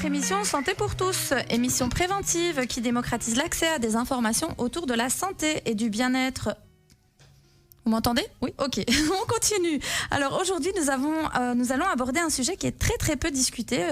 votre émission Santé pour tous, émission préventive qui démocratise l'accès à des informations autour de la santé et du bien-être. Vous m'entendez ? Oui, ok. On continue. Alors aujourd'hui, nous allons aborder un sujet qui est très très peu discuté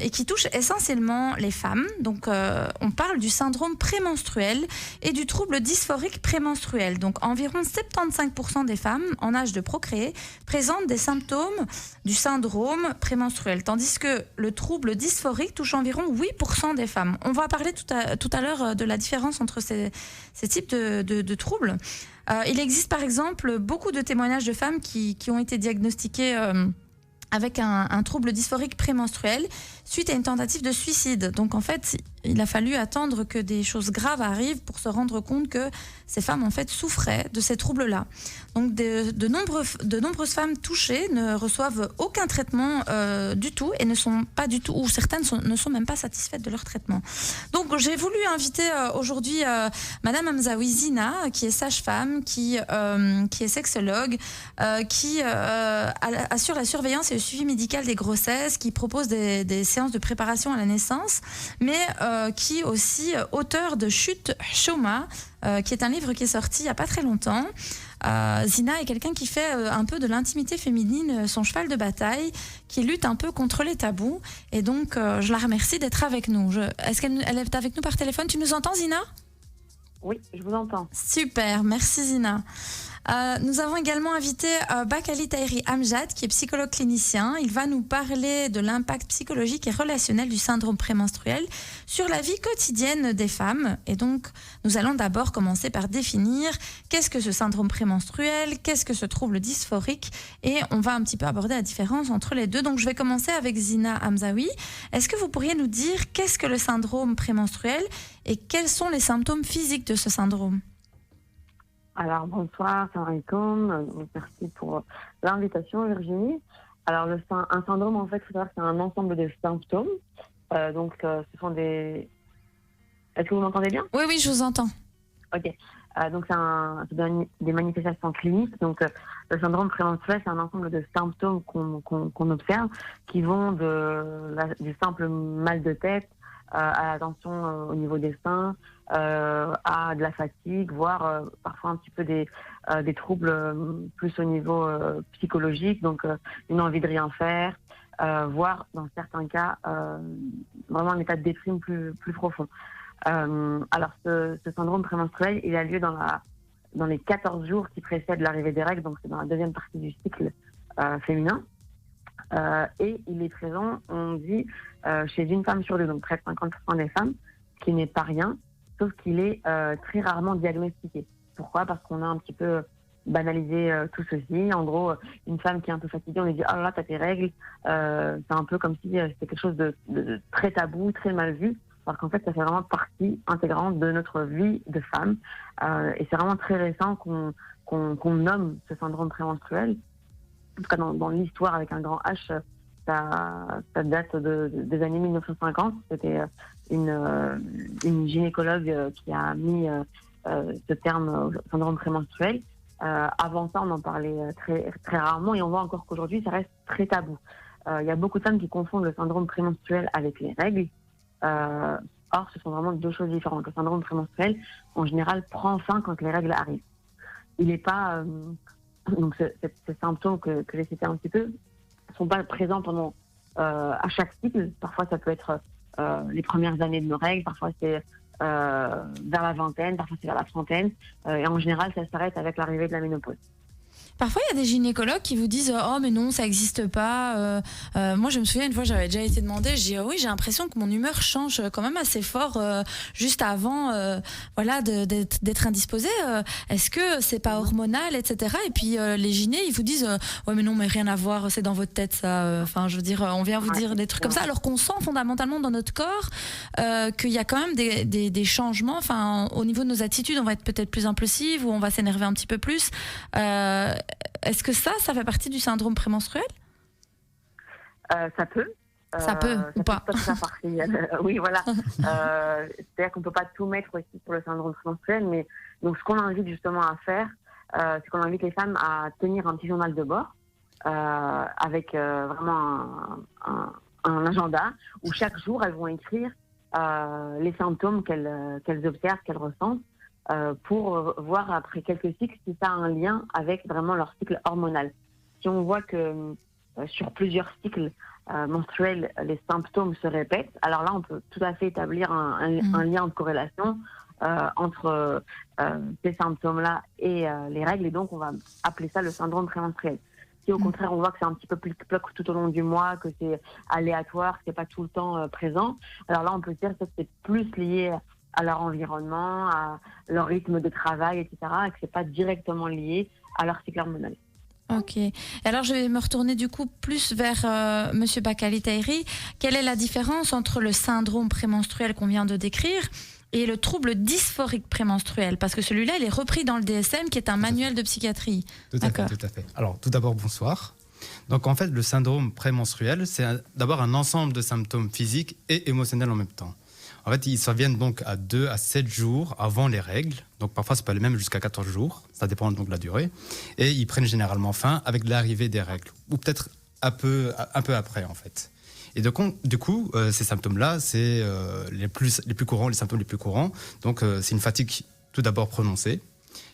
et qui touche essentiellement les femmes. Donc on parle du syndrome prémenstruel et du trouble dysphorique prémenstruel. Donc environ 75% des femmes en âge de procréer présentent des symptômes du syndrome prémenstruel, tandis que le trouble dysphorique touche environ 8% des femmes. On va parler tout à l'heure de la différence entre ces types de troubles. Il existe par exemple beaucoup de témoignages de femmes qui ont été diagnostiquées avec un trouble dysphorique prémenstruel suite à une tentative de suicide. Donc en fait, il a fallu attendre que des choses graves arrivent pour se rendre compte que ces femmes en fait souffraient de ces troubles-là. Donc de nombreuses femmes touchées ne reçoivent aucun traitement du tout et ne sont pas du tout, ou certaines ne sont même pas satisfaites de leur traitement. Donc j'ai voulu inviter aujourd'hui Madame Hamzaoui Zina, qui est sage-femme, qui est sexologue, qui assure la surveillance et le suivi médical des grossesses, qui propose des séances de préparation à la naissance, mais qui est aussi auteur de Chute Choma, qui est un livre qui est sorti il n'y a pas très longtemps. Zina est quelqu'un qui fait un peu de l'intimité féminine son cheval de bataille, qui lutte un peu contre les tabous, et donc je la remercie d'être avec nous. Est-ce qu'elle est avec nous par téléphone ? Tu nous entends, Zina ? Oui, je vous entends. Super, merci Zina. Nous avons également invité Bakali Tahiri Amjad, qui est psychologue clinicien. Il va nous parler de l'impact psychologique et relationnel du syndrome prémenstruel sur la vie quotidienne des femmes. Et donc, nous allons d'abord commencer par définir qu'est-ce que ce syndrome prémenstruel, qu'est-ce que ce trouble dysphorique, et on va un petit peu aborder la différence entre les deux. Donc, je vais commencer avec Zina Hamzaoui. Est-ce que vous pourriez nous dire qu'est-ce que le syndrome prémenstruel et quels sont les symptômes physiques de ce syndrome ? Alors, bonsoir, salam alaikum. Merci pour l'invitation, Virginie. Alors, un syndrome, en fait, il faut savoir que c'est un ensemble de symptômes. Ce sont des... Est-ce que vous m'entendez bien ? Oui, je vous entends. Ok. Donc, c'est des manifestations cliniques. Donc, le syndrome prémenstruel, c'est un ensemble de symptômes qu'on observe qui vont du simple mal de tête à la tension au niveau des seins, à de la fatigue, voire parfois un petit peu des troubles plus au niveau psychologique, donc une envie de rien faire, voire dans certains cas vraiment un état de déprime plus profond. Alors ce syndrome prémenstruel, il a lieu dans les 14 jours qui précèdent l'arrivée des règles, donc c'est dans la deuxième partie du cycle féminin. Et il est présent, on dit, chez une femme sur deux, donc près de 50% des femmes, ce qui n'est pas rien, sauf qu'il est très rarement diagnostiqué. Pourquoi ? Parce qu'on a un petit peu banalisé tout ceci. En gros, une femme qui est un peu fatiguée, on lui dit « Oh là là, t'as tes règles ». C'est un peu comme si c'était quelque chose de très tabou, très mal vu, parce qu'en fait, ça fait vraiment partie intégrante de notre vie de femme. Et c'est vraiment très récent qu'on nomme ce syndrome prémenstruel. En tout cas, dans l'histoire avec un grand H, ça date des années 1950. C'était une gynécologue qui a mis ce terme syndrome prémenstruel. Avant ça, on en parlait très, très rarement et on voit encore qu'aujourd'hui, ça reste très tabou. Il y a beaucoup de femmes qui confondent le syndrome prémenstruel avec les règles. Or, ce sont vraiment deux choses différentes. Le syndrome prémenstruel, en général, prend fin quand les règles arrivent. Il n'est pas... Donc, ces symptômes que j'ai cités un petit peu ne sont pas présents pendant à chaque cycle. Parfois, ça peut être les premières années de nos règles. Parfois, c'est vers la vingtaine. Parfois, c'est vers la trentaine. Et en général, ça s'arrête avec l'arrivée de la ménopause. Parfois, il y a des gynécologues qui vous disent « Oh, mais non, ça n'existe pas. » Moi, je me souviens, une fois, j'avais déjà été demandée. Je dis « Oui, j'ai l'impression que mon humeur change quand même assez fort juste avant d'être indisposée. Est-ce que c'est pas hormonal, etc. » Et puis, les gynés, ils vous disent « Ouais, mais non, mais rien à voir, c'est dans votre tête, ça. » Enfin, je veux dire, on vient vous dire des trucs comme ça, alors qu'on sent fondamentalement dans notre corps qu'il y a quand même des changements. Enfin, au niveau de nos attitudes, on va être peut-être plus impulsif ou on va s'énerver un petit peu plus. Est-ce que ça fait partie du syndrome prémenstruel ? Ça peut. Ça peut ou pas. Oui, voilà. C'est-à-dire qu'on ne peut pas tout mettre aussi sur le syndrome prémenstruel, mais donc ce qu'on invite justement à faire, c'est qu'on invite les femmes à tenir un petit journal de bord avec vraiment un agenda où chaque jour, elles vont écrire les symptômes qu'elles observent, qu'elles ressentent, pour voir après quelques cycles si ça a un lien avec vraiment leur cycle hormonal. Si on voit que sur plusieurs cycles menstruels, les symptômes se répètent, alors là, on peut tout à fait établir un lien de corrélation entre ces symptômes-là et les règles, et donc on va appeler ça le syndrome prémenstruel. Si au contraire on voit que c'est un petit peu plus bloc tout au long du mois, que c'est aléatoire, que c'est pas tout le temps présent, alors là on peut se dire que c'est plus lié à leur environnement, à leur rythme de travail, etc., et que c'est pas directement lié à leur cycle hormonal. Ok. Alors, je vais me retourner du coup plus vers Monsieur Bakali Tahiri. Quelle est la différence entre le syndrome prémenstruel qu'on vient de décrire et le trouble dysphorique prémenstruel? Parce que celui-là, il est repris dans le DSM, qui est un manuel de psychiatrie. Tout à fait. Alors, tout d'abord, bonsoir. Donc, en fait, le syndrome prémenstruel, c'est d'abord un ensemble de symptômes physiques et émotionnels en même temps. En fait, ils surviennent donc à 2 à 7 jours avant les règles. Donc parfois, ça peut aller même jusqu'à 14 jours. Ça dépend donc de la durée. Et ils prennent généralement fin avec l'arrivée des règles. Ou peut-être un peu après, en fait. Et du coup, ces symptômes-là, c'est les plus courants, les symptômes les plus courants. Donc, c'est une fatigue tout d'abord prononcée.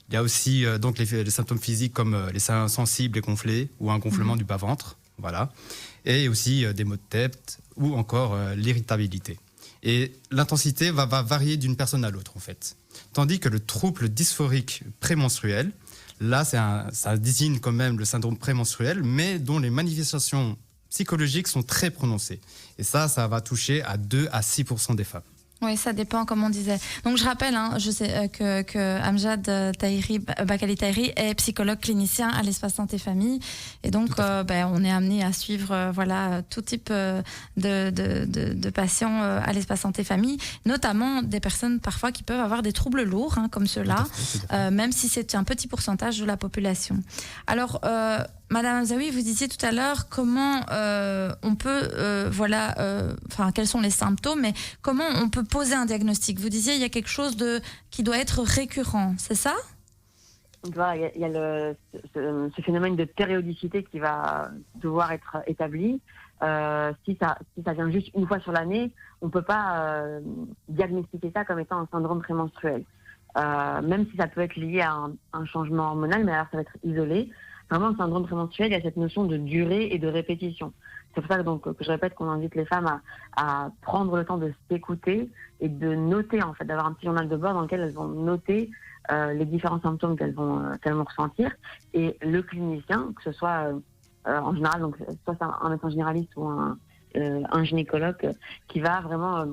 Il y a aussi donc les symptômes physiques comme les seins sensibles et gonflés ou un gonflement du bas-ventre. Voilà. Et aussi des maux de tête ou encore l'irritabilité. Et l'intensité va varier d'une personne à l'autre, en fait. Tandis que le trouble dysphorique prémenstruel, là, ça désigne quand même le syndrome prémenstruel, mais dont les manifestations psychologiques sont très prononcées. Et ça va toucher à 2 à 6% des femmes. Oui, ça dépend, comme on disait. Donc, je rappelle, je sais que Amjad Bakali Tahiri est psychologue clinicien à l'Espace Santé Famille. Et donc, on est amené à suivre tout type de patients à l'Espace Santé Famille, notamment des personnes parfois qui peuvent avoir des troubles lourds, comme ceux-là, même si c'est un petit pourcentage de la population. Alors, Madame Hamzaoui, vous disiez tout à l'heure comment on peut, quels sont les symptômes, mais comment on peut poser un diagnostic. Vous disiez il y a quelque chose qui doit être récurrent, c'est ça? Voilà, il y a ce phénomène de périodicité qui va devoir être établi. Si ça vient juste une fois sur l'année, on ne peut pas diagnostiquer ça comme étant un syndrome prémenstruel. Même si ça peut être lié à un changement hormonal, mais alors ça va être isolé. Vraiment, le syndrome prémenstruel, il y a cette notion de durée et de répétition. C'est pour ça que je répète qu'on invite les femmes à prendre le temps de s'écouter et de noter, en fait, d'avoir un petit journal de bord dans lequel elles vont noter les différents symptômes qu'elles vont ressentir. Et le clinicien, que ce soit en général, donc soit un médecin généraliste ou un gynécologue, qui va vraiment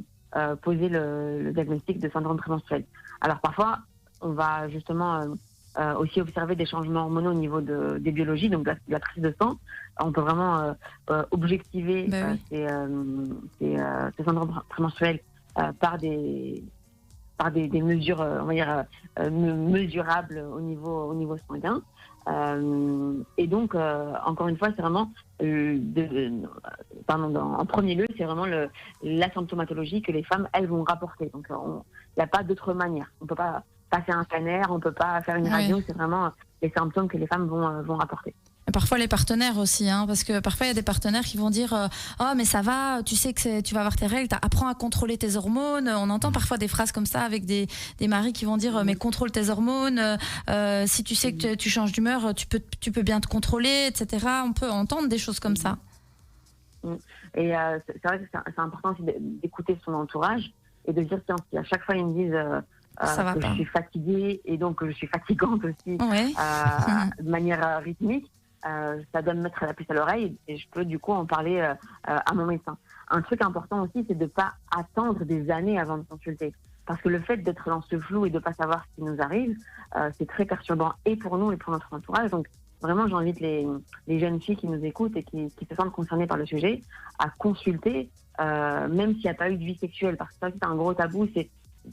poser le diagnostic de syndrome prémenstruel. Alors parfois, on va justement aussi observer des changements hormonaux au niveau des biologies, donc de la prise de sang. On peut vraiment objectiver ces syndromes prémenstruels par des mesures, on va dire, mesurables au niveau sanguin. Et donc, encore une fois, c'est vraiment, en premier lieu, c'est vraiment la symptomatologie que les femmes, elles, vont rapporter. Donc, il n'y a pas d'autre manière. On ne peut pas passer un scanner, on ne peut pas faire une radio, c'est vraiment les symptômes que les femmes vont rapporter. Et parfois les partenaires aussi, parce que parfois il y a des partenaires qui vont dire oh mais ça va, tu sais que tu vas avoir tes règles, apprends à contrôler tes hormones. On entend parfois des phrases comme ça avec des maris qui vont dire mais contrôle tes hormones, si tu sais que tu changes d'humeur, tu peux bien te contrôler, etc. On peut entendre des choses comme ça. Et c'est vrai que c'est important aussi d'écouter son entourage et de dire si à chaque fois ils me disent que je suis fatiguée et donc que je suis fatigante aussi de manière rythmique, ça doit me mettre la puce à l'oreille et je peux du coup en parler à mon médecin. Un truc important aussi, c'est de ne pas attendre des années avant de consulter. Parce que le fait d'être dans ce flou et de ne pas savoir ce qui nous arrive, c'est très perturbant et pour nous et pour notre entourage. Donc vraiment, j'invite les jeunes filles qui nous écoutent et qui se sentent concernées par le sujet à consulter, même s'il n'y a pas eu de vie sexuelle. Parce que ça, c'est un gros tabou, c'est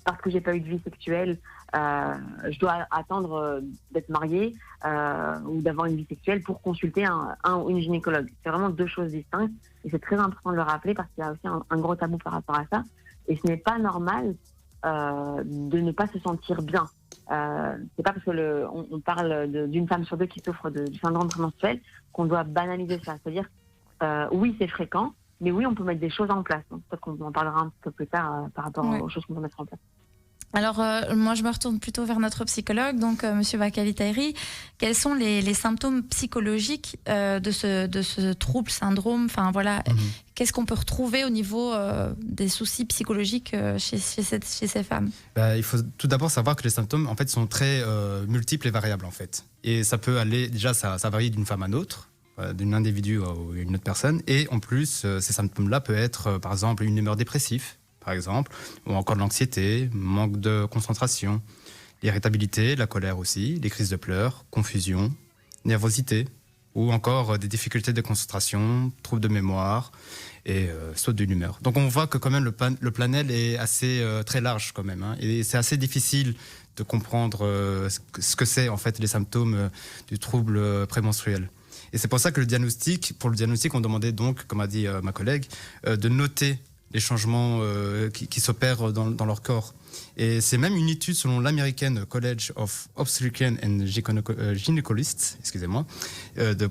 parce que j'ai pas eu de vie sexuelle, je dois attendre d'être mariée ou d'avoir une vie sexuelle pour consulter un ou une gynécologue. C'est vraiment deux choses distinctes et c'est très important de le rappeler parce qu'il y a aussi un gros tabou par rapport à ça. Et ce n'est pas normal de ne pas se sentir bien. C'est pas parce que on parle d'une femme sur deux qui souffre du syndrome prémenstruel qu'on doit banaliser ça. C'est-à-dire, oui, c'est fréquent, Mais oui, on peut mettre des choses en place. Donc, peut-être qu'on en parlera un peu plus tard par rapport aux choses qu'on peut mettre en place. Alors, moi, je me retourne plutôt vers notre psychologue, donc Monsieur Bakali Tahiri. Quels sont les symptômes psychologiques de ce trouble, syndrome? Enfin, voilà, qu'est-ce qu'on peut retrouver au niveau des soucis psychologiques chez ces femmes? Il faut tout d'abord savoir que les symptômes, en fait, sont très multiples et variables, en fait. Et ça peut aller, déjà, ça varie d'une femme à une autre, d'un individu à une autre personne. Et en plus, ces symptômes-là peuvent être, par exemple, une humeur dépressive, par exemple, ou encore de l'anxiété, manque de concentration, l'irritabilité, la colère aussi, les crises de pleurs, confusion, nervosité, ou encore des difficultés de concentration, troubles de mémoire et saute de l'humeur. Donc on voit que quand même le panel est assez très large quand même, hein, et c'est assez difficile de comprendre ce que c'est en fait les symptômes du trouble prémenstruel. Et c'est pour ça que pour le diagnostic, on demandait donc, comme a dit ma collègue, de noter les changements qui s'opèrent dans leur corps. Et c'est même une étude selon l'American College of Obstetricians and Gynecologists, excusez-moi,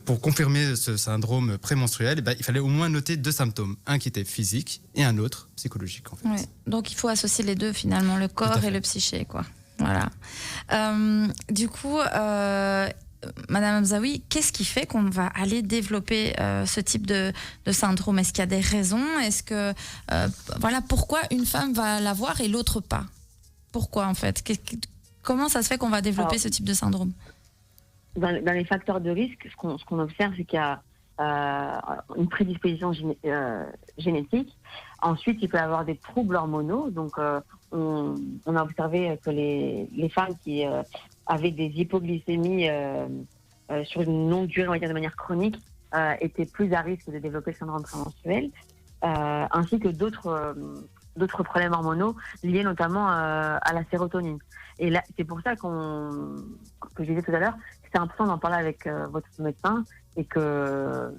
pour confirmer ce syndrome prémenstruel, il fallait au moins noter 2 symptômes, un qui était physique et un autre psychologique. En fait. Ouais, donc il faut associer les deux finalement, le corps et le psyché, quoi. Voilà. Du coup, Madame Hamzaoui, qu'est-ce qui fait qu'on va aller développer ce type de syndrome? Est-ce qu'il y a des raisons? Est-ce que pourquoi une femme va l'avoir et l'autre pas? Pourquoi en fait? Comment ça se fait qu'on va développer ce type de syndrome? Dans les facteurs de risque, ce qu'on observe, c'est qu'il y a une prédisposition génétique. Ensuite, il peut y avoir des troubles hormonaux. Donc, on a observé que les femmes qui avaient des hypoglycémies sur une longue durée, on va dire de manière chronique, étaient plus à risque de développer le syndrome prémenstruel, ainsi que d'autres problèmes hormonaux liés notamment à la sérotonine. Et là, c'est pour ça que je disais tout à l'heure, c'est important d'en parler avec votre médecin et que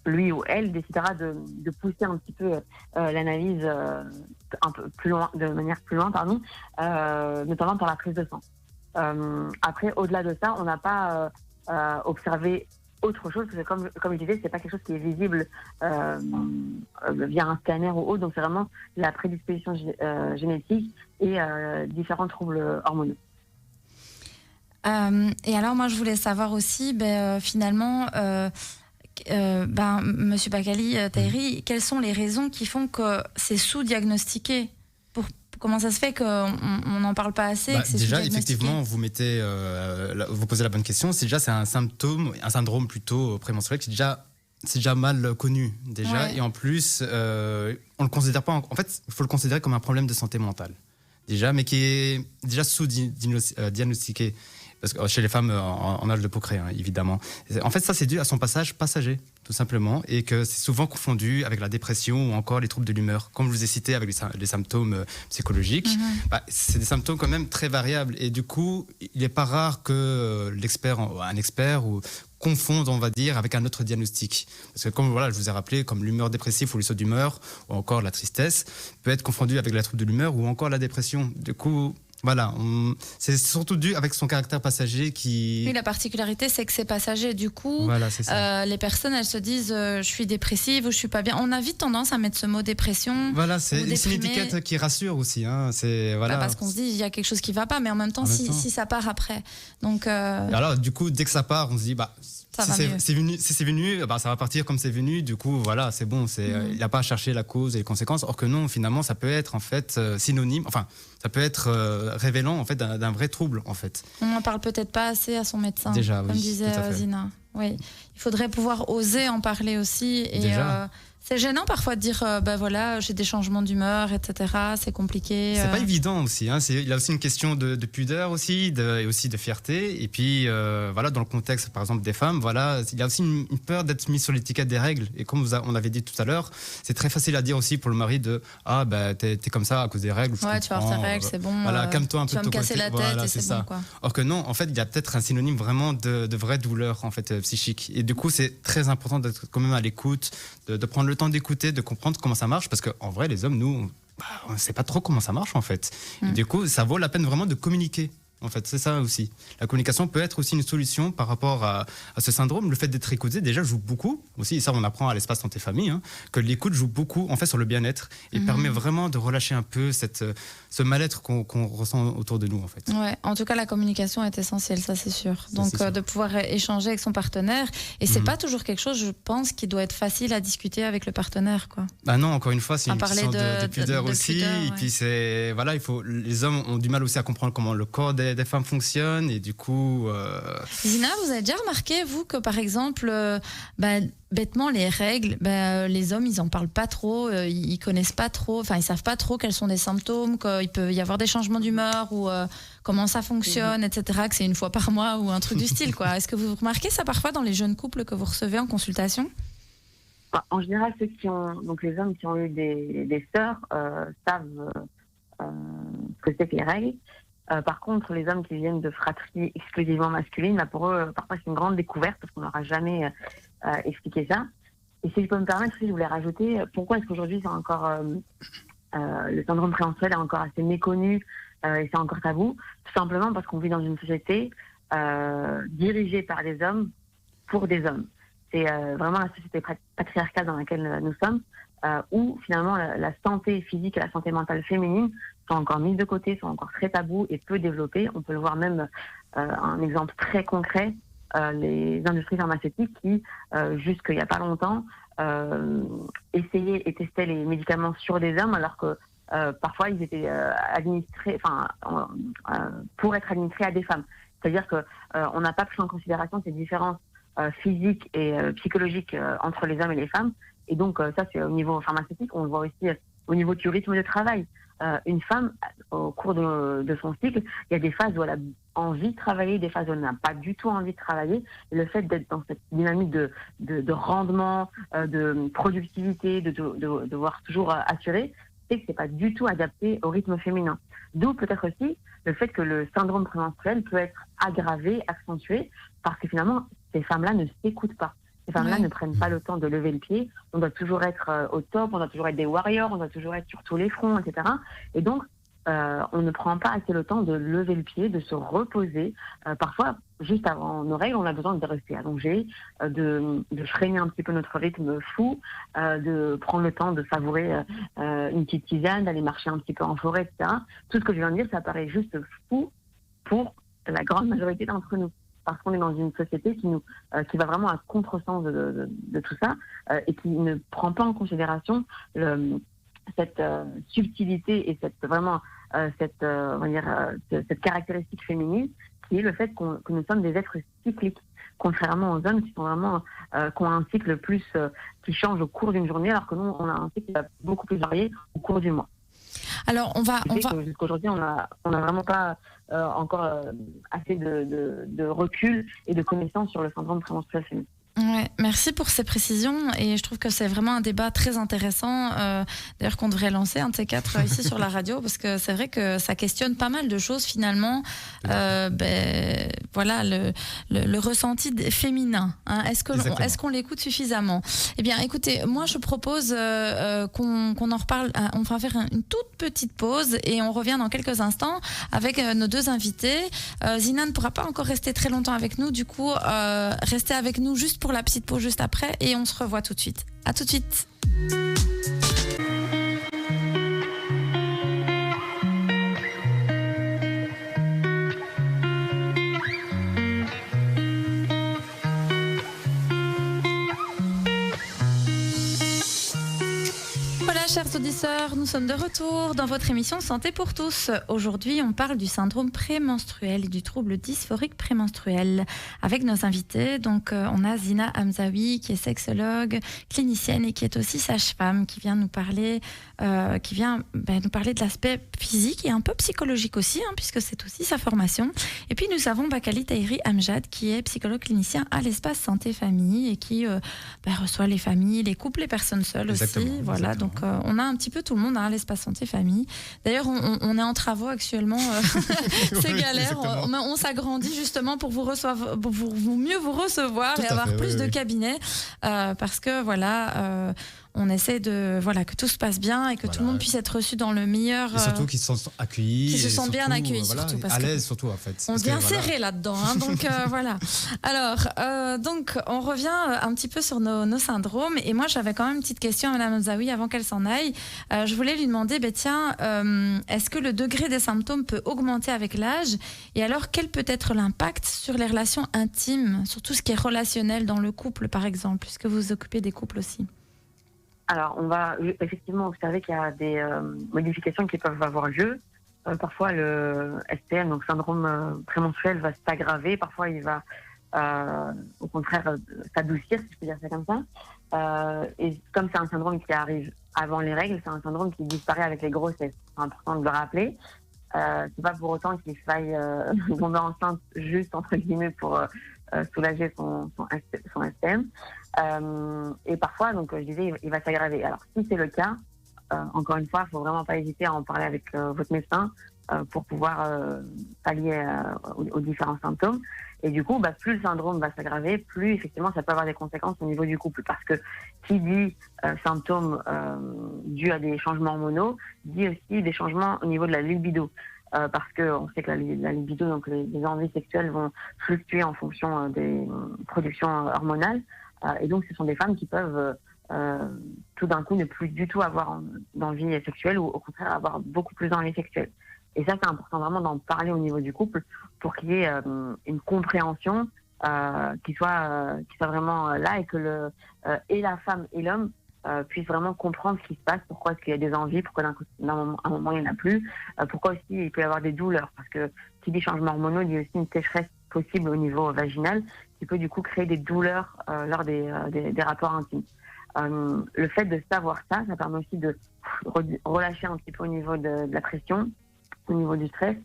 lui ou elle décidera de pousser un petit peu l'analyse un peu plus loin, de manière plus loin, notamment par la prise de sang. Après, au-delà de ça, on n'a pas observé autre chose, parce que comme je disais, c'est pas quelque chose qui est visible via un scanner ou autre, donc c'est vraiment la prédisposition génétique et différents troubles hormonaux. Et alors moi je voulais savoir aussi, finalement, Monsieur Bakali Tahiri, quelles sont les raisons qui font que c'est sous-diagnostiqué? Comment ça se fait qu'on n'en parle pas assez? Que c'est déjà, effectivement, vous posez la bonne question. C'est un syndrome plutôt prémenstruel qui c'est déjà mal connu déjà. Ouais. Et en plus, on le considère pas. En fait, il faut le considérer comme un problème de santé mentale déjà, mais qui est déjà sous-diagnostiqué. Parce que chez les femmes en âge de procréer, hein, évidemment. En fait, ça, c'est dû à son passage passager, tout simplement, et que c'est souvent confondu avec la dépression ou encore les troubles de l'humeur. Comme je vous ai cité avec les symptômes psychologiques, c'est des symptômes quand même très variables. Et du coup, il n'est pas rare que un expert confonde, on va dire, avec un autre diagnostic. Parce que comme je vous ai rappelé, comme l'humeur dépressive ou le saut d'humeur, ou encore la tristesse, peut être confondu avec la trouble de l'humeur ou encore la dépression. Du coup, voilà, c'est surtout dû avec son caractère passager qui... Oui, la particularité, c'est que c'est passager. Du coup, c'est ça. Les personnes, elles se disent je suis dépressive ou je suis pas bien. On a vite tendance à mettre ce mot dépression. Voilà, c'est une étiquette qui rassure aussi. Hein. Parce qu'on se dit il y a quelque chose qui va pas, mais en même temps, si ça part après. Donc, alors, du coup, dès que ça part, on se dit si c'est venu, ça va partir comme c'est venu. Du coup, voilà, c'est bon. Il n'a pas à chercher la cause et les conséquences. Or que non, finalement, ça peut être en fait synonyme. Enfin, ça peut être révélant en fait d'un vrai trouble en fait. On n'en parle peut-être pas assez à son médecin. Déjà, comme disait Zina. Oui, il faudrait pouvoir oser en parler aussi. Et c'est gênant parfois de dire j'ai des changements d'humeur, etc. C'est compliqué. C'est pas évident aussi. Hein. Il y a aussi une question de pudeur aussi, et aussi de fierté. Et puis dans le contexte par exemple des femmes, il y a aussi une peur d'être mise sur l'étiquette des règles. Et comme on l'avait dit tout à l'heure, c'est très facile à dire aussi pour le mari t'es comme ça à cause des règles. Ouais, tu vas avoir tes règles, c'est bon. Voilà, calme-toi un peu. Tu vas me casser la tête et c'est bon, quoi. Or que non, en fait, il y a peut-être un synonyme vraiment de vraie douleur en fait psychique. Et du coup, c'est très important d'être quand même à l'écoute, de prendre le temps d'écouter, de comprendre comment ça marche, parce qu'en vrai, les hommes, nous, on ne sait pas trop comment ça marche, en fait. Et du coup, ça vaut la peine vraiment de communiquer En fait, c'est ça aussi. La communication peut être aussi une solution par rapport à ce syndrome. Le fait d'être écouté, déjà, joue beaucoup. Aussi, ça, on apprend à l'espace santé famille, que l'écoute joue beaucoup, en fait, sur le bien-être et permet vraiment de relâcher un peu ce mal-être qu'on ressent autour de nous, en fait. Ouais, en tout cas, la communication est essentielle, ça, c'est sûr. Ça, Donc, c'est sûr. de pouvoir échanger avec son partenaire. Et c'est pas toujours quelque chose, je pense, qui doit être facile à discuter avec le partenaire, quoi. Bah non, encore une fois, c'est À une parler question de pudeur de aussi. pudeur, Et ouais. puis, voilà, les hommes ont du mal aussi à comprendre comment le corps des femmes fonctionne. Et du coup... Zina, vous avez déjà remarqué, vous, que par exemple, bêtement, les règles, les hommes, ils en parlent pas trop, ils connaissent pas trop, enfin, ils savent pas trop quels sont les symptômes, qu'il peut y avoir des changements d'humeur ou comment ça fonctionne, etc., que c'est une fois par mois ou un truc du style, quoi. Est-ce que vous remarquez ça parfois dans les jeunes couples que vous recevez en consultation ? En général, donc les hommes qui ont eu des sœurs savent ce que c'est que les règles. Par contre, les hommes qui viennent de fratries exclusivement masculines, là, pour eux, parfois c'est une grande découverte parce qu'on leur a jamais expliqué ça. Et si je peux me permettre, je voulais rajouter, pourquoi est-ce qu'aujourd'hui c'est encore le syndrome prémenstruel est encore assez méconnu et c'est encore tabou? Tout simplement parce qu'on vit dans une société dirigée par des hommes pour des hommes. C'est vraiment la société patriarcale dans laquelle nous sommes, où finalement la santé physique et la santé mentale féminine sont encore mises de côté, sont encore très tabous et peu développées. On peut le voir même, un exemple très concret, les industries pharmaceutiques qui, jusqu'il n'y a pas longtemps, essayaient et testaient les médicaments sur des hommes alors que parfois ils étaient administrés, pour être administrés à des femmes. C'est-à-dire que on n'a pas pris en considération ces différences physiques et psychologiques entre les hommes et les femmes. Et donc ça, c'est au niveau pharmaceutique. On le voit aussi au niveau du rythme de travail. Une femme, au cours de son cycle, il y a des phases où elle a envie de travailler, des phases où elle n'a pas du tout envie de travailler. Et le fait d'être dans cette dynamique de rendement, de productivité, de devoir toujours assurer, c'est que c'est pas du tout adapté au rythme féminin. D'où peut-être aussi le fait que le syndrome prémenstruel peut être aggravé, accentué, parce que finalement, ces femmes-là ne s'écoutent pas. Ces femmes-là ne prennent pas le temps de lever le pied. On doit toujours être au top, on doit toujours être des warriors, on doit toujours être sur tous les fronts, etc. Et donc, on ne prend pas assez le temps de lever le pied, de se reposer. Parfois, juste avant nos règles, on a besoin de rester allongé, de freiner un petit peu notre rythme fou, de prendre le temps de savourer une petite tisane, d'aller marcher un petit peu en forêt, etc. Tout ce que je viens de dire, ça paraît juste fou pour la grande majorité d'entre nous. Parce qu'on est dans une société qui va vraiment à contresens de tout ça et qui ne prend pas en considération cette subtilité et cette caractéristique féminine qui est le fait que nous sommes des êtres cycliques, contrairement aux hommes qui sont vraiment qui ont un cycle plus qui change au cours d'une journée, alors que nous on a un cycle beaucoup plus varié au cours du mois. Alors Jusqu'aujourd'hui, on n'a vraiment pas encore assez de recul et de connaissances sur le syndrome prémenstruel féminin. Ouais, merci pour ces précisions et je trouve que c'est vraiment un débat très intéressant d'ailleurs qu'on devrait lancer un de ces quatre ici sur la radio parce que c'est vrai que ça questionne pas mal de choses finalement. Voilà le ressenti féminin, hein. Est-ce qu'on l'écoute suffisamment? Eh bien écoutez, moi je propose qu'on en reparle, on va faire une toute petite pause et on revient dans quelques instants avec nos deux invités. Zina ne pourra pas encore rester très longtemps avec nous, du coup restez avec nous juste pour la petite pause juste après et on se revoit tout de suite. À tout de suite. Voilà, chers auditeurs, nous sommes de retour dans votre émission Santé pour tous. Aujourd'hui, on parle du syndrome prémenstruel et du trouble dysphorique prémenstruel avec nos invités. Donc, on a Zina Hamzaoui qui est sexologue, clinicienne et qui est aussi sage-femme, qui vient nous parler, de l'aspect physique et un peu psychologique aussi, hein, puisque c'est aussi sa formation. Et puis, nous avons Bakali Tahiri Amjad qui est psychologue clinicien à l'espace santé famille et qui reçoit les familles, les couples, les personnes seules. Exactement, aussi. Voilà, donc Donc, on a un petit peu tout le monde, hein, l'espace santé famille. D'ailleurs, on est en travaux actuellement. C'est galère. On s'agrandit justement pour vous mieux vous recevoir et avoir plus de cabinets. Parce que voilà, on essaie que tout se passe bien et que tout le monde puisse être reçu dans le meilleur. Et surtout qu'ils se sentent accueillis. Qu'ils se sentent bien accueillis, surtout. Parce à l'aise, surtout, en fait. On devient serré là-dedans. Hein, donc, voilà. Alors, donc, on revient un petit peu sur nos syndromes. Et moi, j'avais quand même une petite question à Mme Zawi avant qu'elle s'en aille. Je voulais lui demander, est-ce que le degré des symptômes peut augmenter avec l'âge? Et alors, quel peut être l'impact sur les relations intimes, sur tout ce qui est relationnel dans le couple, par exemple, puisque vous vous occupez des couples aussi? Alors, on va effectivement observer qu'il y a des modifications qui peuvent avoir lieu. Parfois, le SPM, donc syndrome prémenstruel, va s'aggraver. Parfois, il va, au contraire, s'adoucir, si je peux dire ça comme ça. Et comme c'est un syndrome qui arrive avant les règles, c'est un syndrome qui disparaît avec les grossesses. C'est important de le rappeler. C'est pas pour autant qu'il faille tomber enceinte juste, entre guillemets, pour soulager son SPM. Et parfois, donc, je disais, il va s'aggraver. Alors, si c'est le cas, encore une fois, il ne faut vraiment pas hésiter à en parler avec votre médecin pour pouvoir pallier aux différents symptômes. Et du coup, plus le syndrome va s'aggraver, plus effectivement, ça peut avoir des conséquences au niveau du couple. Parce que qui dit symptômes dus à des changements hormonaux, dit aussi des changements au niveau de la libido. Parce qu'on sait que la libido, donc les envies sexuelles vont fluctuer en fonction des productions hormonales. Et donc, ce sont des femmes qui peuvent tout d'un coup ne plus du tout avoir d'envie sexuelle ou au contraire avoir beaucoup plus d'envie sexuelle. Et ça, c'est important vraiment d'en parler au niveau du couple pour qu'il y ait une compréhension qui soit vraiment là et que et la femme et l'homme puissent vraiment comprendre ce qui se passe, pourquoi est-ce qu'il y a des envies, pourquoi d'un moment il n'y en a plus, pourquoi aussi il peut y avoir des douleurs. Parce que qui dit changement hormonaux, il y a aussi une sécheresse possible au niveau vaginal qui peut du coup créer des douleurs lors des rapports intimes. Le fait de savoir ça permet aussi de relâcher un petit peu au niveau de la pression, au niveau du stress,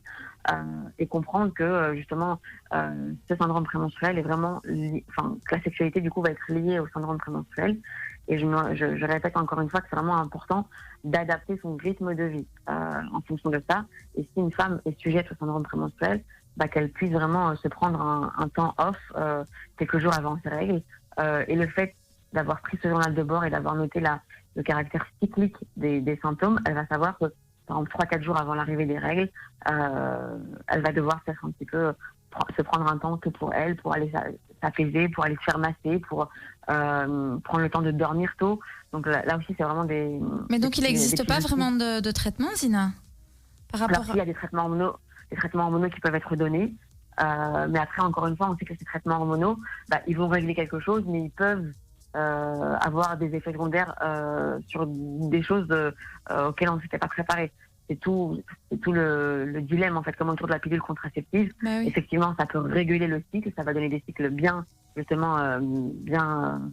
et comprendre que justement ce syndrome prémenstruel est vraiment que la sexualité du coup va être liée au syndrome prémenstruel. Et je répète encore une fois que c'est vraiment important d'adapter son rythme de vie en fonction de ça. Et si une femme est sujette au syndrome prémenstruel, qu'elle puisse vraiment se prendre un temps off quelques jours avant ses règles. Et le fait d'avoir pris ce journal de bord et d'avoir noté le caractère cyclique des symptômes, elle va savoir que, par exemple, 3-4 jours avant l'arrivée des règles, elle va devoir peut-être un petit peu se prendre un temps que pour elle, pour aller s'apaiser, pour aller se faire masser, pour prendre le temps de dormir tôt. Donc là aussi, c'est vraiment des... Mais donc, il n'existe pas vraiment de traitement, Zina, par rapport il y a des traitements hormonaux qui peuvent être donnés. Mais après, encore une fois, on sait que ces traitements hormonaux, ils vont régler quelque chose, mais ils peuvent avoir des effets secondaires sur des choses auxquelles on ne s'était pas préparé. C'est tout le dilemme, en fait, comme autour de la pilule contraceptive. Oui. Effectivement, ça peut réguler le cycle, ça va donner des cycles bien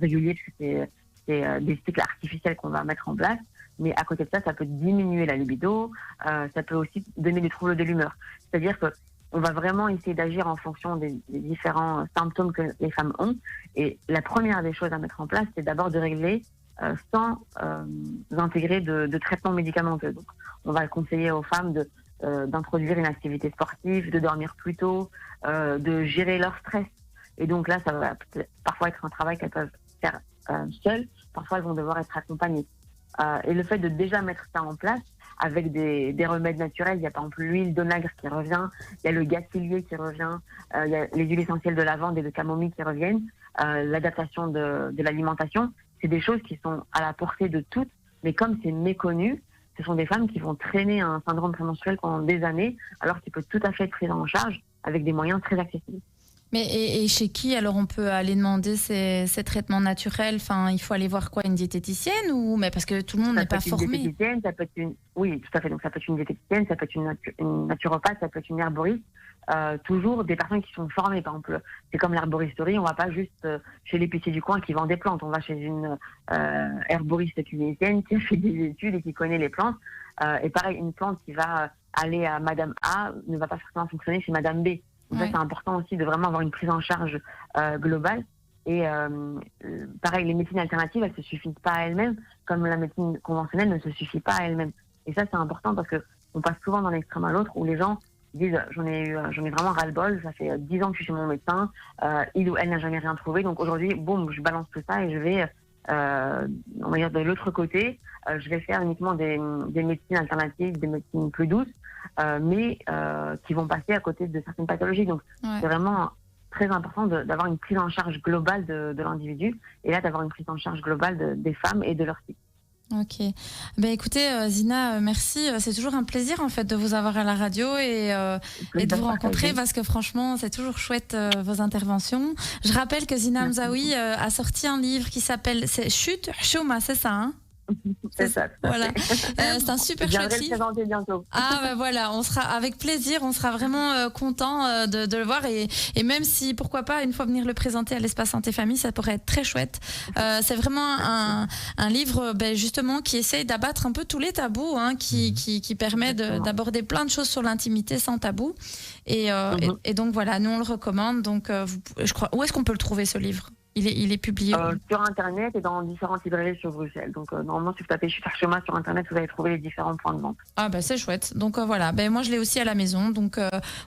réguliers, puisque c'est des cycles artificiels qu'on va mettre en place. Mais à côté de ça, ça peut diminuer la libido, ça peut aussi donner des troubles de l'humeur. C'est-à-dire que on va vraiment essayer d'agir en fonction des différents symptômes que les femmes ont. Et la première des choses à mettre en place, c'est d'abord de régler sans intégrer de traitement médicamenteux. Donc, on va conseiller aux femmes d'introduire une activité sportive, de dormir plus tôt, de gérer leur stress. Et donc là, ça va parfois être un travail qu'elles peuvent faire seules. Parfois, elles vont devoir être accompagnées. Et le fait de déjà mettre ça en place, avec des remèdes naturels, il y a par exemple l'huile d'onagre qui revient, il y a le gâtillier qui revient, il y a les huiles essentielles de lavande et de camomille qui reviennent, l'adaptation de l'alimentation, c'est des choses qui sont à la portée de toutes, mais comme c'est méconnu, ce sont des femmes qui vont traîner un syndrome prémenstruel pendant des années, alors qu'il peut tout à fait être pris en charge avec des moyens très accessibles. Mais et chez qui alors on peut aller demander ces traitements naturels? Enfin, il faut aller voir quoi, une diététicienne ou mais parce que tout le monde n'est pas formé. Ça peut être oui, tout à fait. Donc ça peut être une diététicienne, ça peut être une naturopathe, ça peut être une herboriste. Toujours des personnes qui sont formées. Par exemple, c'est comme l'herboristerie, on va pas juste chez l'épicier du coin qui vend des plantes. On va chez une herboriste tunisienne qui fait des études et qui connaît les plantes. Et pareil, une plante qui va aller à Madame A ne va pas forcément fonctionner chez Madame B. Donc ça, c'est important aussi de vraiment avoir une prise en charge globale. Et pareil, les médecines alternatives, elles ne se suffisent pas à elles-mêmes, comme la médecine conventionnelle ne se suffit pas à elle-même. Et ça, c'est important parce que on passe souvent d'un extrême à l'autre où les gens disent j'en ai vraiment ras-le-bol, ça fait 10 ans que je suis chez mon médecin, il ou elle n'a jamais rien trouvé, donc aujourd'hui, boum, je balance tout ça et je vais, on va dire de l'autre côté, je vais faire uniquement des médecines alternatives, des médecines plus douces, mais qui vont passer à côté de certaines pathologies. Donc c'est vraiment très important d'avoir une prise en charge globale de l'individu, et là d'avoir une prise en charge globale des femmes et de leur cycle. Ok. Ben écoutez, Zina, merci. C'est toujours un plaisir en fait de vous avoir à la radio et de vous rencontrer parce que franchement, c'est toujours chouette vos interventions. Je rappelle que Zina Hamzaoui a sorti un livre qui s'appelle Chut Chouma, c'est ça, hein? C'est ça. Voilà. C'est un super chouette livre. Je viendrai le présenter bientôt. Ah ben voilà, on sera avec plaisir, on sera vraiment content de le voir et même si pourquoi pas une fois venir le présenter à l'espace Santé Famille, ça pourrait être très chouette. C'est vraiment un livre justement qui essaye d'abattre un peu tous les tabous, hein, qui permet d'aborder plein de choses sur l'intimité sans tabou. Et donc voilà, nous on le recommande. Donc je crois, où est-ce qu'on peut le trouver ce livre? Il est publié sur Internet et dans différentes librairies sur Bruxelles. Donc, normalement, si vous tapez Chut Chouma sur Internet, vous allez trouver les différents points de vente. Ah, bah, c'est chouette. Donc, voilà. Ben, moi, je l'ai aussi à la maison. Donc,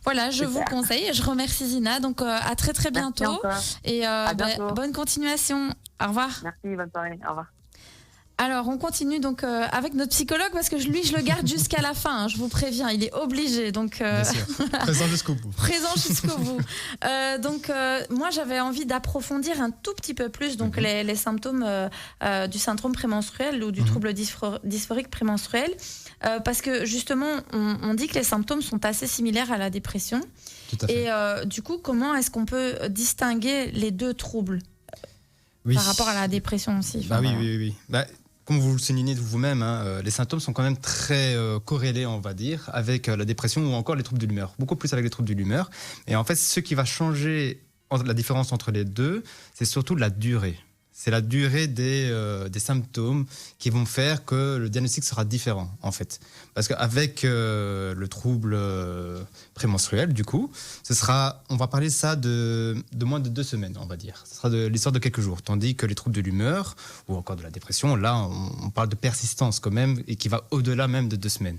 voilà, je vous conseille. Je remercie Zina. Donc, à très, très bientôt. Et bonne continuation. Au revoir. Merci, bonne soirée. Au revoir. Alors, on continue donc avec notre psychologue parce que lui, je le garde jusqu'à la fin. Hein, je vous préviens, il est obligé. Donc, bien sûr. Présent jusqu'au bout. Présent jusqu'au bout. Donc, moi, j'avais envie d'approfondir un tout petit peu plus donc les symptômes du syndrome prémenstruel ou du trouble dysphorique prémenstruel, parce que justement, on dit que les symptômes sont assez similaires à la dépression. Tout à fait. Et du coup, comment est-ce qu'on peut distinguer les deux troubles par rapport à la dépression aussi? Oui. Comme vous le soulignez vous-même, hein, les symptômes sont quand même très corrélés, on va dire, avec la dépression ou encore les troubles de l'humeur. Beaucoup plus avec les troubles de l'humeur. Et en fait, ce qui va changer la différence entre les deux, c'est surtout la durée. C'est la durée des symptômes qui vont faire que le diagnostic sera différent, en fait. Parce qu'avec le trouble prémenstruel, du coup, on va parler ça de moins de 2 semaines, on va dire. Ce sera de l'histoire de quelques jours. Tandis que les troubles de l'humeur, ou encore de la dépression, là, on parle de persistance quand même, et qui va au-delà même de 2 semaines.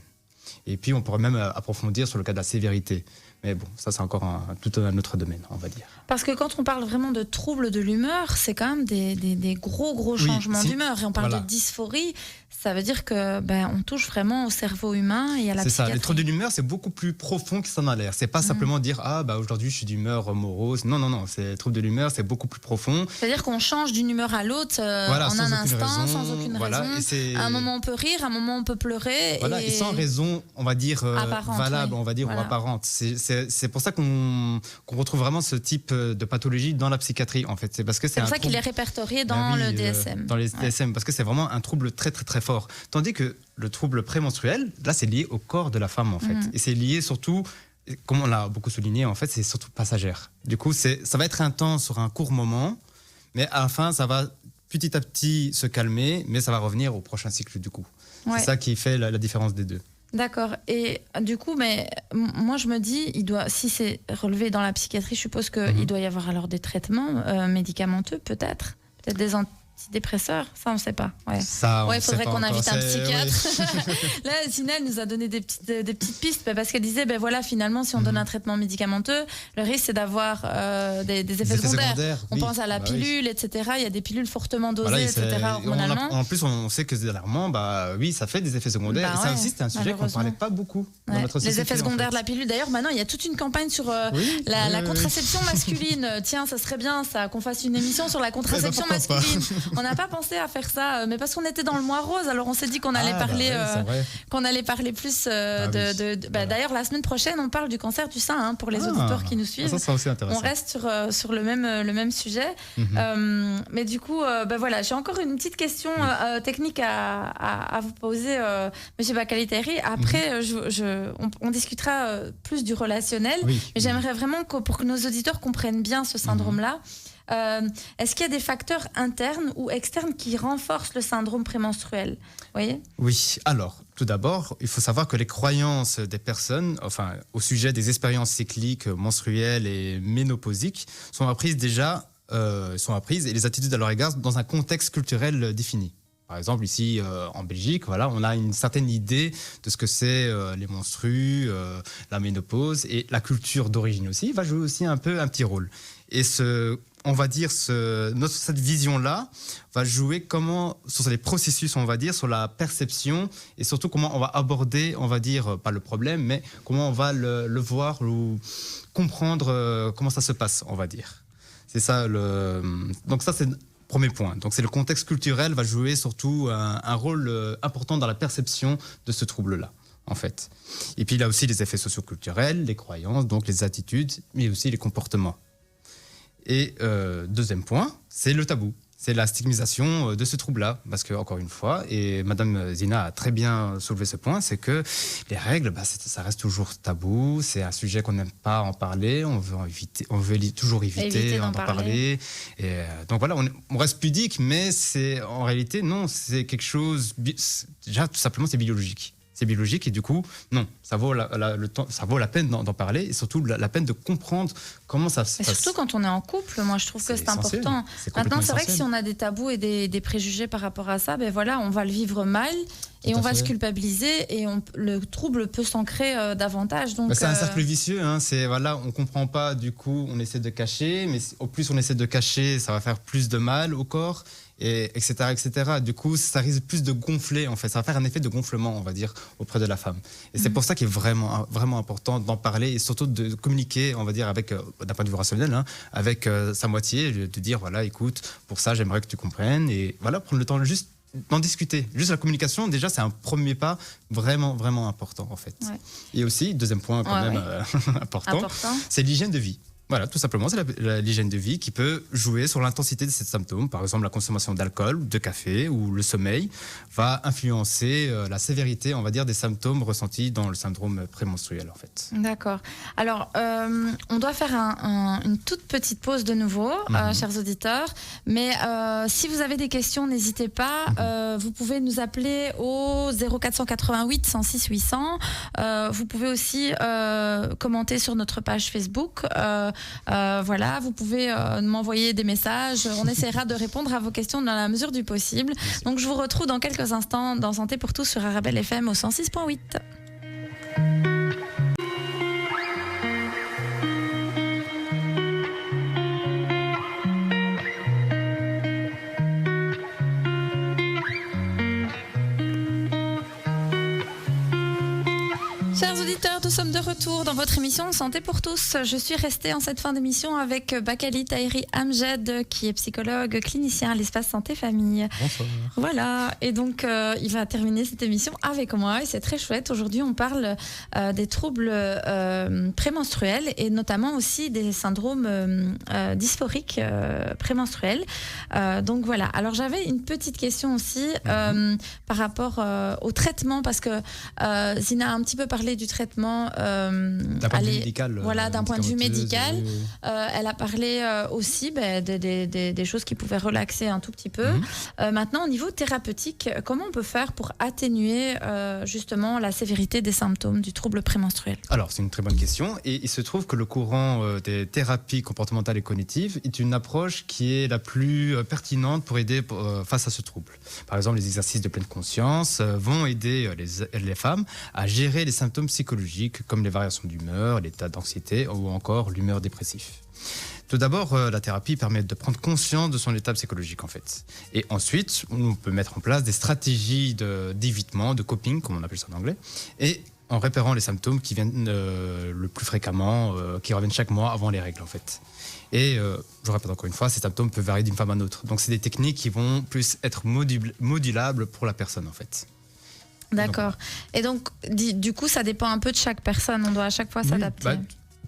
Et puis, on pourrait même approfondir sur le cas de la sévérité. Mais bon, ça, c'est encore tout un autre domaine, on va dire. Parce que quand on parle vraiment de troubles de l'humeur, c'est quand même des gros changements d'humeur. Et on parle de dysphorie, ça veut dire que on touche vraiment au cerveau humain et à la psychiatrie. C'est ça, les troubles de l'humeur, c'est beaucoup plus profond que ça n'a l'air. C'est pas simplement dire aujourd'hui je suis d'humeur morose. Non, c'est les troubles de l'humeur, c'est beaucoup plus profond. C'est-à-dire qu'on change d'une humeur à l'autre en un instant, sans aucune raison. À un moment on peut rire, à un moment on peut pleurer. Et sans raison, on va dire valable, on va dire, ou apparente. C'est pour ça qu'on retrouve vraiment ce type de pathologie dans la psychiatrie, en fait. C'est parce que c'est pour ça qu'il est répertorié dans le DSM. Dans les DSM, parce que c'est vraiment un trouble très, très, très fort. Tandis que le trouble prémenstruel, là, c'est lié au corps de la femme, en fait. Et c'est lié surtout, comme on l'a beaucoup souligné, en fait, c'est surtout passagère. Du coup, ça va être intense sur un court moment, mais à la fin, ça va petit à petit se calmer, mais ça va revenir au prochain cycle, du coup. C'est ça qui fait la différence des deux. D'accord. Et du coup, moi, je me dis, si c'est relevé dans la psychiatrie, je suppose qu'il doit y avoir alors des traitements médicamenteux, peut-être des antidépresseurs, ça on ne sait pas. Il faudrait qu'on invite un psychiatre. Là, Zina nous a donné des petites pistes parce qu'elle disait, finalement, si on donne un traitement médicamenteux, le risque c'est d'avoir des effets secondaires. On pense à la pilule, etc. Il y a des pilules fortement dosées, etc. hormonalement. En plus, on sait que dernièrement, ça fait des effets secondaires. Et ça aussi, c'est un sujet qu'on ne parlait pas beaucoup dans notre société. Les effets secondaires de la pilule. D'ailleurs, maintenant, il y a toute une campagne sur la contraception masculine. Tiens, ça serait bien qu'on fasse une émission sur la contraception masculine. On n'a pas pensé à faire ça, mais parce qu'on était dans le mois rose, alors on s'est dit qu'on allait parler plus d'ailleurs, la semaine prochaine, on parle du cancer du sein pour les auditeurs qui nous suivent. Ça sera aussi intéressant. On reste sur le même sujet. Mais du coup, j'ai encore une petite question technique à vous poser, Monsieur Bakaliteri. Après, on discutera plus du relationnel, mais j'aimerais vraiment pour que nos auditeurs comprennent bien ce syndrome-là. Est-ce qu'il y a des facteurs internes ou externes qui renforcent le syndrome prémenstruel? Oui, alors, tout d'abord, il faut savoir que les croyances des personnes, au sujet des expériences cycliques, menstruelles et ménopausiques, sont apprises déjà sont apprises et les attitudes à leur égard dans un contexte culturel défini. Par exemple, ici en Belgique, voilà, on a une certaine idée de ce que c'est les menstrues, la ménopause, et la culture d'origine aussi va jouer aussi un petit rôle. Et on va dire, cette vision-là va jouer sur les processus, on va dire, sur la perception, et surtout comment on va aborder, on va dire, pas le problème, mais comment on va le voir ou comprendre comment ça se passe, on va dire. C'est ça donc ça, c'est le premier point. Donc c'est le contexte culturel va jouer surtout un rôle important dans la perception de ce trouble-là, en fait. Et puis il y a aussi les effets socioculturels, les croyances, donc les attitudes, mais aussi les comportements. Et deuxième point, c'est le tabou. C'est la stigmatisation de ce trouble-là. Parce que, encore une fois, et Madame Zina a très bien soulevé ce point, c'est que les règles, ça reste toujours tabou. C'est un sujet qu'on n'aime pas en parler. On veut toujours éviter d'en parler. Et, donc voilà, on reste pudique, mais en réalité, non, c'est quelque chose. Déjà, tout simplement, c'est biologique. C'est biologique et du coup, non, ça vaut la peine d'en parler et surtout la peine de comprendre comment ça se passe. Surtout quand on est en couple, moi je trouve que c'est important. Maintenant, c'est vrai que si on a des tabous et des préjugés par rapport à ça, ben voilà, on va le vivre mal et on va se culpabiliser et le trouble peut s'ancrer davantage. Donc, c'est un cercle vicieux, hein, on comprend pas, du coup on essaie de cacher, mais au plus on essaie de cacher, ça va faire plus de mal au corps. Et etc., etc. Du coup, ça risque plus de gonfler, en fait. Ça va faire un effet de gonflement, on va dire, auprès de la femme. Et c'est pour ça qu'il est vraiment, vraiment important d'en parler et surtout de communiquer, on va dire, d'un point de vue rationnel, hein, avec sa moitié, de dire, voilà, écoute, pour ça, j'aimerais que tu comprennes. Et voilà, prendre le temps juste d'en discuter. Juste la communication, déjà, c'est un premier pas vraiment, vraiment important, en fait. Ouais. Et aussi, deuxième point quand même important, c'est l'hygiène de vie. Voilà, tout simplement, c'est l'hygiène de vie qui peut jouer sur l'intensité de ces symptômes. Par exemple, la consommation d'alcool, de café ou le sommeil va influencer la sévérité, on va dire, des symptômes ressentis dans le syndrome prémenstruel, en fait. D'accord. Alors, on doit faire une toute petite pause de nouveau, chers auditeurs. Mais si vous avez des questions, n'hésitez pas. Vous pouvez nous appeler au 0488 106 800. Vous pouvez aussi commenter sur notre page Facebook. Voilà, vous pouvez m'envoyer des messages. On essaiera de répondre à vos questions dans la mesure du possible. Donc, je vous retrouve dans quelques instants dans Santé pour tous sur Arabelle FM au 106.8. Chers auditeurs, nous sommes de retour dans votre émission Santé pour tous. Je suis restée en cette fin d'émission avec Bakali Tahiri Amjed, qui est psychologue clinicien à l'espace Santé Famille. Bonsoir. Voilà, et donc il va terminer cette émission avec moi et c'est très chouette. Aujourd'hui, on parle des troubles prémenstruels et notamment aussi des syndromes dysphoriques prémenstruels. Donc voilà, alors j'avais une petite question aussi par rapport au traitement parce que Zina a un petit peu parlé du traitement d'un point de vue médical. Voilà, d'un point de vue médical. Elle a parlé aussi des choses qui pouvaient relaxer un tout petit peu. Maintenant, au niveau thérapeutique, comment on peut faire pour atténuer justement la sévérité des symptômes du trouble prémenstruel? Alors, c'est une très bonne question. Et il se trouve que le courant des thérapies comportementales et cognitives est une approche qui est la plus pertinente pour aider face à ce trouble. Par exemple, les exercices de pleine conscience vont aider les femmes à gérer les symptômes psychologiques comme les variations d'humeur, l'état d'anxiété ou encore l'humeur dépressive. Tout d'abord, la thérapie permet de prendre conscience de son état psychologique en fait. Et ensuite, on peut mettre en place des stratégies d'évitement, de coping, comme on appelle ça en anglais, et en repérant les symptômes qui viennent le plus fréquemment, qui reviennent chaque mois avant les règles en fait. Et je répète encore une fois, ces symptômes peuvent varier d'une femme à une autre. Donc c'est des techniques qui vont plus être modulables pour la personne en fait. D'accord. Et donc, du coup, ça dépend un peu de chaque personne. On doit à chaque fois s'adapter.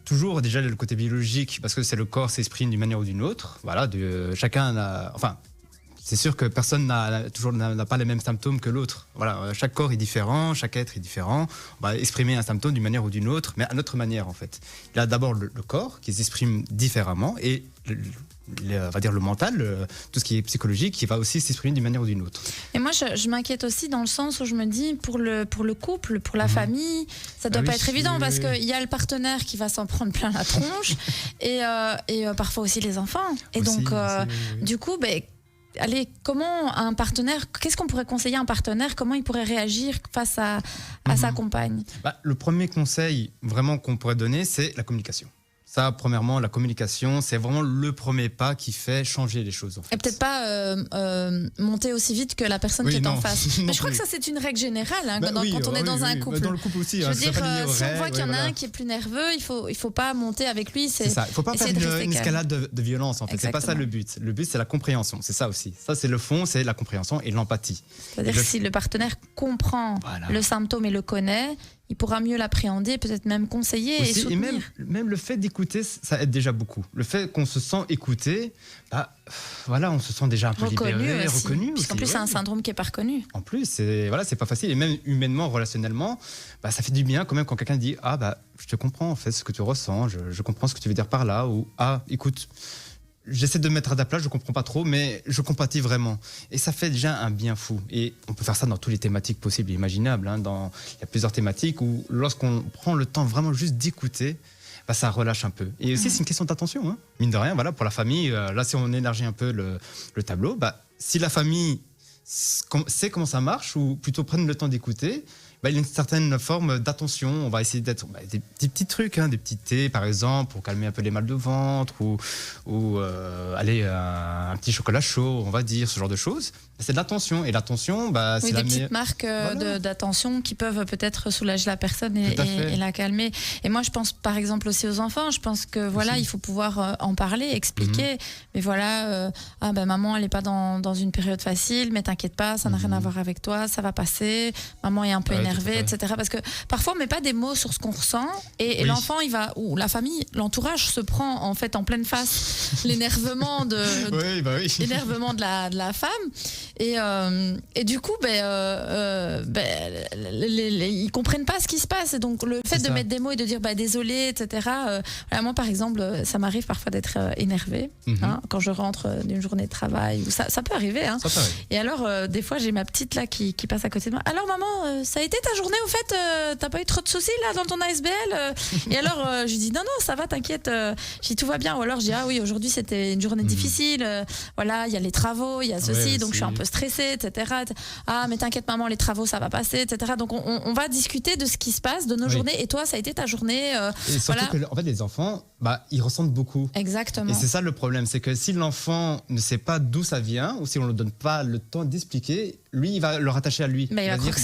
Toujours déjà le côté biologique, parce que c'est le corps s'exprime d'une manière ou d'une autre. Voilà, chacun a... Enfin, c'est sûr que personne n'a pas les mêmes symptômes que l'autre. Voilà, chaque corps est différent, chaque être est différent. On va exprimer un symptôme d'une manière ou d'une autre, mais à notre manière en fait. Il y a d'abord le corps qui s'exprime différemment et on va dire le mental, tout ce qui est psychologique, qui va aussi s'exprimer d'une manière ou d'une autre. Et moi, je m'inquiète aussi dans le sens où je me dis, pour le couple, pour la famille, ça doit pas être évident parce qu'il y a le partenaire qui va s'en prendre plein la tronche et parfois aussi les enfants. Et aussi, donc, du coup, allez, comment un partenaire, qu'est-ce qu'on pourrait conseiller à un partenaire, comment il pourrait réagir face à sa compagne? Le premier conseil vraiment qu'on pourrait donner, c'est la communication. Ça, premièrement, la communication, c'est vraiment le premier pas qui fait changer les choses. En fait. Et peut-être pas monter aussi vite que la personne qui est en face. Mais je crois que ça, c'est une règle générale quand on est dans un couple. Dans le couple aussi. Je veux dire, si on voit qu'il y en a un qui est plus nerveux, il faut pas monter avec lui. C'est ça. Il ne faut pas faire une escalade de violence. En fait. C'est pas ça le but. Le but, c'est la compréhension. C'est ça aussi. Ça, c'est le fond, c'est la compréhension et l'empathie. C'est-à-dire que si le partenaire comprend le symptôme et le connaît, il pourra mieux l'appréhender, peut-être même conseiller et soutenir. Et même le fait d'écouter, ça aide déjà beaucoup. Le fait qu'on se sent écouté, on se sent déjà un peu libéré, reconnu. Parce qu'en plus, c'est un syndrome qui n'est pas reconnu. En plus, c'est pas facile. Et même humainement, relationnellement, ça fait du bien quand même quand quelqu'un dit « Ah, je te comprends en fait ce que tu ressens, je comprends ce que tu veux dire par là » ou « Ah, écoute, j'essaie de me mettre à ta place, je comprends pas trop, mais je compatis vraiment. » Et ça fait déjà un bien fou. Et on peut faire ça dans toutes les thématiques possibles et imaginables. Il y a plusieurs thématiques où lorsqu'on prend le temps vraiment juste d'écouter, ça relâche un peu. Et aussi, c'est une question d'attention. Mine de rien, pour la famille, là, si on élargit un peu le tableau, si la famille sait comment ça marche, ou plutôt prennent le temps d'écouter, il y a une certaine forme d'attention. On va essayer d'être des petits trucs, des petits thés par exemple pour calmer un peu les mal de ventre ou un petit chocolat chaud, on va dire, ce genre de choses. C'est de l'attention. Et l'attention, c'est des petites marques d'attention qui peuvent peut-être soulager la personne et la calmer. Et moi, je pense par exemple aussi aux enfants. Je pense que il faut pouvoir en parler, expliquer. Mais maman, elle n'est pas dans une période facile, mais t'inquiète pas, ça n'a rien à voir avec toi, ça va passer. Maman est un peu énervée, etc. Parce que parfois, on met pas des mots sur ce qu'on ressent et l'enfant, ou la famille, l'entourage se prend en fait en pleine face l'énervement l'énervement de la femme. Et du coup, ils comprennent pas ce qui se passe. Et donc, le fait de mettre des mots et de dire désolé, etc. Moi, par exemple, ça m'arrive parfois d'être énervée quand je rentre d'une journée de travail. Ça peut arriver. Ça peut arriver. Et alors, des fois, j'ai ma petite là qui passe à côté de moi. Alors, maman, ça a été ta journée au fait? T'as pas eu trop de soucis là dans ton ASBL? Et alors, je lui dis non, ça va, t'inquiète. Je dis tout va bien. Ou alors, je dis oui, aujourd'hui c'était une journée difficile. Il y a les travaux, il y a ceci, donc je suis un peu stressée, etc. Ah, mais t'inquiète maman, les travaux ça va passer, etc. Donc on va discuter de ce qui se passe, de nos journées. Et toi, ça a été ta journée? Et surtout que en fait, les enfants, ils ressentent beaucoup. Exactement. Et c'est ça le problème, c'est que si l'enfant ne sait pas d'où ça vient, ou si on ne lui donne pas le temps d'expliquer, lui, il va le rattacher à lui. Il va dire,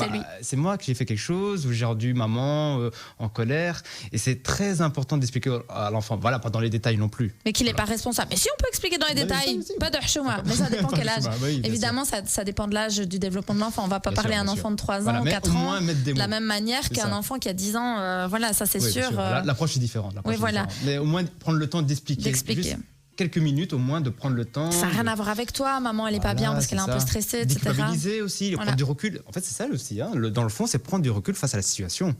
c'est moi que j'ai fait quelque chose, ou j'ai rendu maman en colère. Et c'est très important d'expliquer à l'enfant, pas dans les détails non plus. Mais qu'il n'est pas responsable. Mais si on peut expliquer dans les détails, pas de chouma. Mais ça dépend quel âge. Évidemment, ça dépend de l'âge du développement de l'enfant. On ne va pas parler à un enfant de 3 ans, 4 ans, de la même manière qu'un enfant qui a 10 ans. Ça c'est sûr. L'approche est différente. Mais au moins prendre le temps d'expliquer. Juste quelques minutes au moins, de prendre le temps. Ça n'a rien à voir avec toi, maman elle n'est pas bien parce qu'elle est un peu stressée, etc. Déculpabiliser aussi, prendre du recul. En fait, c'est ça aussi. Dans le fond, c'est prendre du recul face à la situation.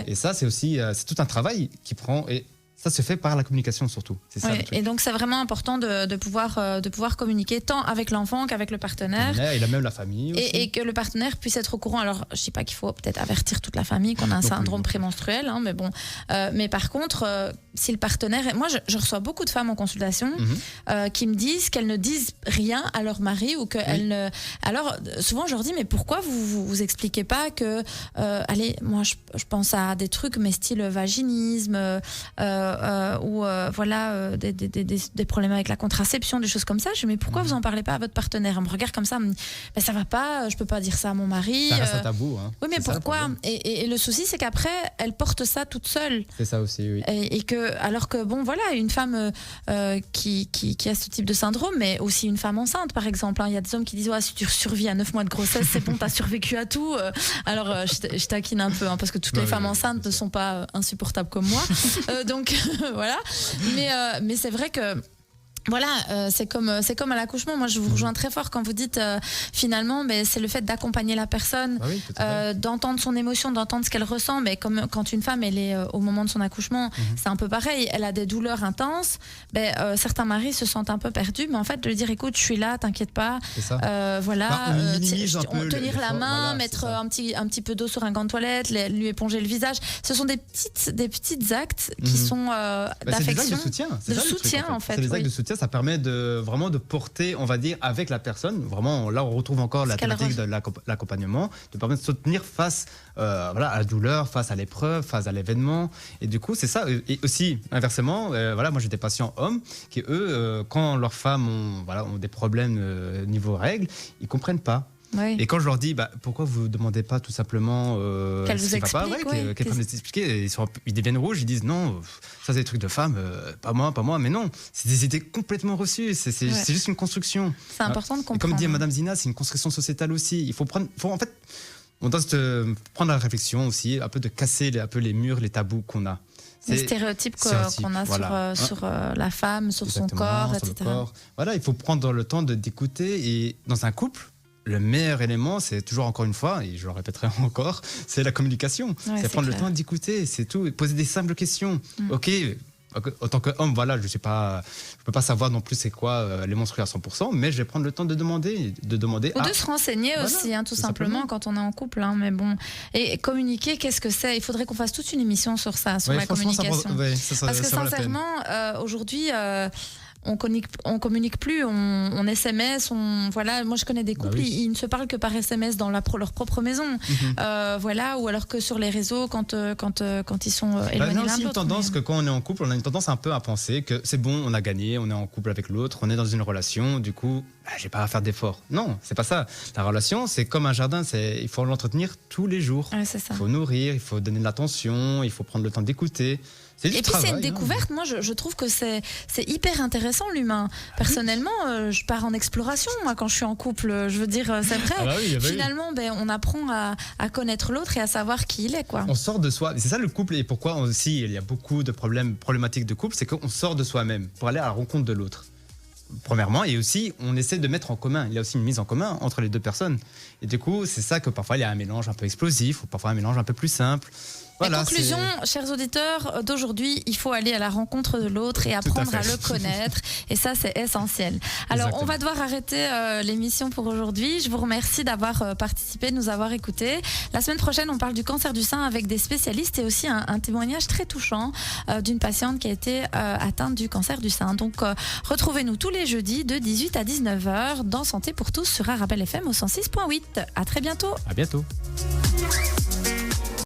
Et ça, c'est aussi c'est tout un travail qui prend. Et ça se fait par la communication surtout. C'est ça, et donc c'est vraiment important de pouvoir communiquer tant avec l'enfant qu'avec le partenaire. Et même la famille aussi. Et que le partenaire puisse être au courant. Alors je ne dis pas qu'il faut peut-être avertir toute la famille qu'on a un syndrome prémenstruel, mais bon. Mais par contre, si le partenaire... Moi, je reçois beaucoup de femmes en consultation qui me disent qu'elles ne disent rien à leur mari ou qu'elles ne... Alors souvent je leur dis, mais pourquoi vous expliquez pas que... allez, moi je pense à des trucs, mais style vaginisme... des problèmes avec la contraception, des choses comme ça. Je dis, mais pourquoi vous en parlez pas à votre partenaire? Elle me regarde comme ça, elle me dit, ça va pas, je peux pas dire ça à mon mari. Ça reste un tabou. Oui, mais pourquoi? Et le souci, c'est qu'après, elle porte ça toute seule. C'est ça aussi, oui. Et que, alors que, une femme qui a ce type de syndrome, mais aussi une femme enceinte, par exemple. Il y a des hommes qui disent, si tu survis à 9 mois de grossesse, c'est bon, t'as survécu à tout. Alors, je taquine un peu, parce que toutes les femmes enceintes ne sont pas insupportables comme moi. Donc, voilà. Mais c'est vrai que Voilà, c'est comme à l'accouchement. Moi, je vous rejoins très fort quand vous dites finalement, c'est le fait d'accompagner la personne, Ah oui, tout à fait. d'entendre son émotion, d'entendre ce qu'elle ressent. Mais comme quand une femme, elle est au moment de son accouchement, c'est un peu pareil. Elle a des douleurs intenses. Certains maris se sentent un peu perdus, mais en fait, de lui dire, écoute, je suis là, t'inquiète pas. C'est ça. Voilà, on minimise un peu tenir la l'effort, main, voilà, mettre c'est ça. un petit peu d'eau sur un gant de toilette, lui éponger le visage. Ce sont des petits actes qui sont C'est des actes d'affection, de soutien. C'est de ça, le truc, soutien en fait. C'est des actes oui. de soutien. Ça permet vraiment de porter, on va dire, avec la personne. Vraiment, là, on retrouve encore la qu'elle thématique de l'accompagnement, de permettre de soutenir face à la douleur, face à l'épreuve, face à l'événement. Et du coup, c'est ça. Et aussi, inversement, moi, j'ai des patients hommes qui, eux, quand leurs femmes ont des problèmes niveau règles, ils comprennent pas. Oui. Et quand je leur dis, pourquoi vous ne demandez pas tout simplement Qu'elle ce vous qui va pas, explique, qu'elle oui. puisse nous expliquer, ils deviennent rouges, ils disent non, ça c'est des trucs de femmes, pas moi, mais non, c'est des idées complètement reçues, c'est juste une construction. C'est important de Et comprendre. comme dit Madame Zina, c'est une construction sociétale aussi. En fait, on doit prendre la réflexion aussi, un peu de casser un peu les murs, les tabous qu'on a. Les stéréotypes qu'on a voilà. sur la femme, sur son Exactement, corps, sur le etc. corps. Voilà, il faut prendre le temps d'écouter. Et dans un couple, le meilleur élément, c'est toujours, encore une fois, et je le répéterai encore, c'est la communication. C'est prendre le temps d'écouter, c'est tout. Et poser des simples questions. Ok, en tant qu'homme, voilà, je peux pas savoir non plus c'est quoi les menstrues à 100%, mais je vais prendre le temps de demander. Ou de se renseigner voilà, aussi, tout simplement, quand on est en couple. Mais bon, et communiquer, qu'est-ce que c'est ? Il faudrait qu'on fasse toute une émission sur ça, sur la communication. Parce que sincèrement, aujourd'hui, on communique plus, on SMS, voilà. Moi, je connais des couples, ils ne se parlent que par SMS dans leur propre maison, voilà, ou alors que sur les réseaux quand ils sont éloignés on a l'un aussi de une l'autre. tendance que quand on est en couple, on a une tendance un peu à penser que c'est bon, on a gagné, on est en couple avec l'autre, on est dans une relation, du coup, j'ai pas à faire d'efforts. Non, c'est pas ça. La relation, c'est comme un jardin, il faut l'entretenir tous les jours. Ouais, c'est ça. Il faut nourrir, il faut donner de l'attention, il faut prendre le temps d'écouter. Et puis c'est une découverte, moi je trouve que c'est hyper intéressant l'humain. Personnellement, je pars en exploration moi quand je suis en couple, je veux dire, c'est vrai. Finalement, on apprend à connaître l'autre et à savoir qui il est, quoi. On sort de soi, c'est ça le couple, et pourquoi aussi il y a beaucoup de problématiques de couple, c'est qu'on sort de soi-même pour aller à la rencontre de l'autre. Premièrement, et aussi on essaie de mettre en commun, il y a aussi une mise en commun entre les deux personnes. Et du coup, c'est ça que parfois il y a un mélange un peu explosif, ou parfois un mélange un peu plus simple. Voilà, conclusion, chers auditeurs d'aujourd'hui, il faut aller à la rencontre de l'autre et apprendre à le connaître. Et ça, c'est essentiel. Alors, on va devoir arrêter l'émission pour aujourd'hui. Je vous remercie d'avoir participé, de nous avoir écoutés. La semaine prochaine, on parle du cancer du sein avec des spécialistes et aussi un témoignage très touchant d'une patiente qui a été atteinte du cancer du sein. Donc, retrouvez-nous tous les jeudis de 18 à 19h dans Santé pour tous sur Arabelle FM au 106.8. À très bientôt. À bientôt.